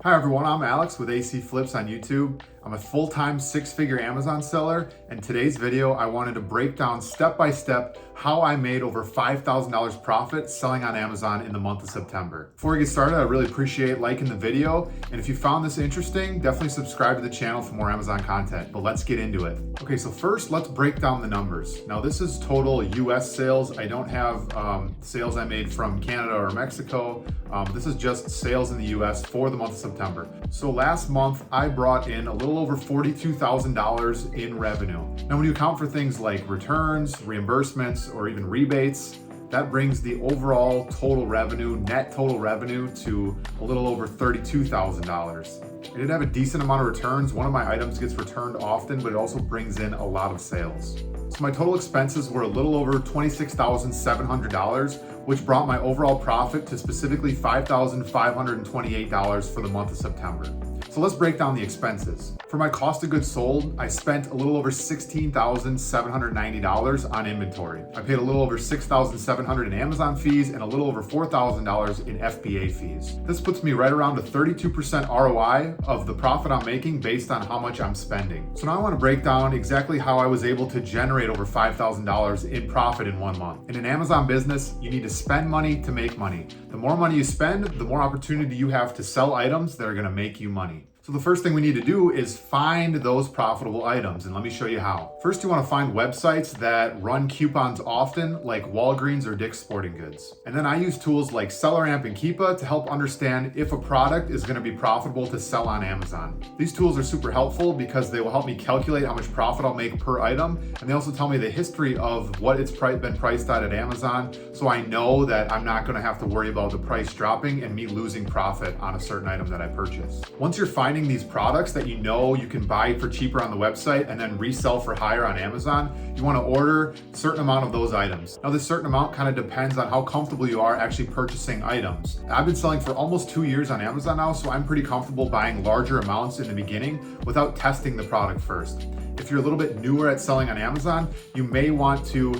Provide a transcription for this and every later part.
Hi everyone, I'm Alex with Acflips on YouTube. I'm a full-time six-figure Amazon seller, and today's video I wanted to break down step-by-step how I made over $5,000 profit selling on Amazon in the month of September. Before we get started, I really appreciate liking the video, and if you found this interesting, definitely subscribe to the channel for more Amazon content, but let's get into it. Okay, so first let's break down the numbers. Now this is total US sales. I don't have sales I made from Canada or Mexico. This is just sales in the US for the month of September. So last month I brought in a little over $42,000 in revenue. Now when you account for things like returns, reimbursements, or even rebates, that brings the overall total revenue, net total revenue, to a little over $32,000. I did have a decent amount of returns. One of my items gets returned often, but it also brings in a lot of sales. So my total expenses were a little over $26,700, which brought my overall profit to specifically $5,528 for the month of September. So let's break down the expenses. For my cost of goods sold, I spent a little over $16,790 on inventory. I paid a little over $6,700 in Amazon fees and a little over $4,000 in FBA fees. This puts me right around a 32% ROI of the profit I'm making based on how much I'm spending. So now I want to break down exactly how I was able to generate over $5,000 in profit in 1 month. In an Amazon business, you need to spend money to make money. The more money you spend, the more opportunity you have to sell items that are going to make you money. So the first thing we need to do is find those profitable items, and let me show you how. First, you want to find websites that run coupons often, like Walgreens or Dick's Sporting Goods. And then I use tools like SellerAmp and Keepa to help understand if a product is going to be profitable to sell on Amazon. These tools are super helpful because they will help me calculate how much profit I'll make per item, and they also tell me the history of what it's been priced at Amazon, so I know that I'm not going to have to worry about the price dropping and me losing profit on a certain item that I purchase. Once you're finding these products that you know you can buy for cheaper on the website and then resell for higher on Amazon, you want to order a certain amount of those items. Now this certain amount kind of depends on how comfortable you are actually purchasing items. I've been selling for almost 2 years on Amazon now, so I'm pretty comfortable buying larger amounts in the beginning without testing the product first. If you're a little bit newer at selling on Amazon, you may want to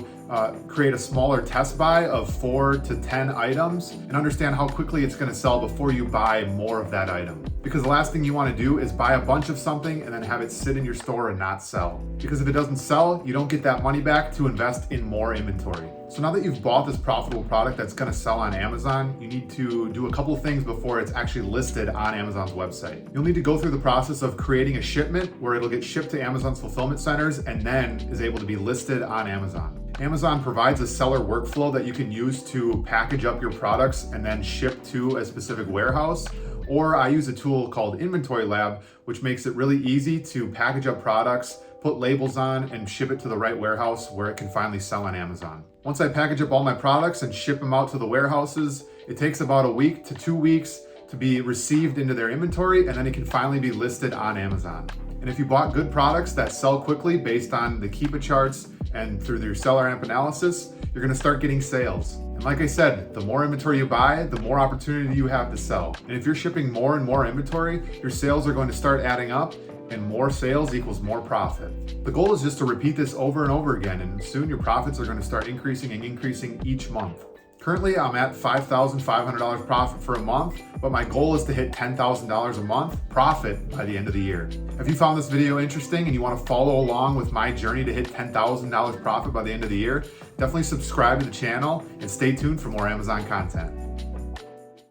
create a smaller test buy of 4 to 10 items and understand how quickly it's going to sell before you buy more of that item. Because the last thing you want to do is buy a bunch of something and then have it sit in your store and not sell. Because if it doesn't sell, you don't get that money back to invest in more inventory. So now that you've bought this profitable product that's going to sell on Amazon, you need to do a couple of things before it's actually listed on Amazon's website. You'll need to go through the process of creating a shipment where it'll get shipped to Amazon's fulfillment centers and then is able to be listed on Amazon. Amazon provides a seller workflow that you can use to package up your products and then ship to a specific warehouse. Or I use a tool called Inventory Lab, which makes it really easy to package up products, put labels on, and ship it to the right warehouse where it can finally sell on Amazon. Once I package up all my products and ship them out to the warehouses, it takes about a week to 2 weeks to be received into their inventory, and then it can finally be listed on Amazon. And if you bought good products that sell quickly based on the Keepa charts and through their SellerAmp analysis, you're going to start getting sales. And like I said, the more inventory you buy, the more opportunity you have to sell. And if you're shipping more and more inventory, your sales are going to start adding up, and more sales equals more profit. The goal is just to repeat this over and over again, and soon your profits are going to start increasing and increasing each month. Currently, I'm at $5,500 profit for a month, but my goal is to hit $10,000 a month profit by the end of the year. If you found this video interesting and you want to follow along with my journey to hit $10,000 profit by the end of the year, definitely subscribe to the channel and stay tuned for more Amazon content.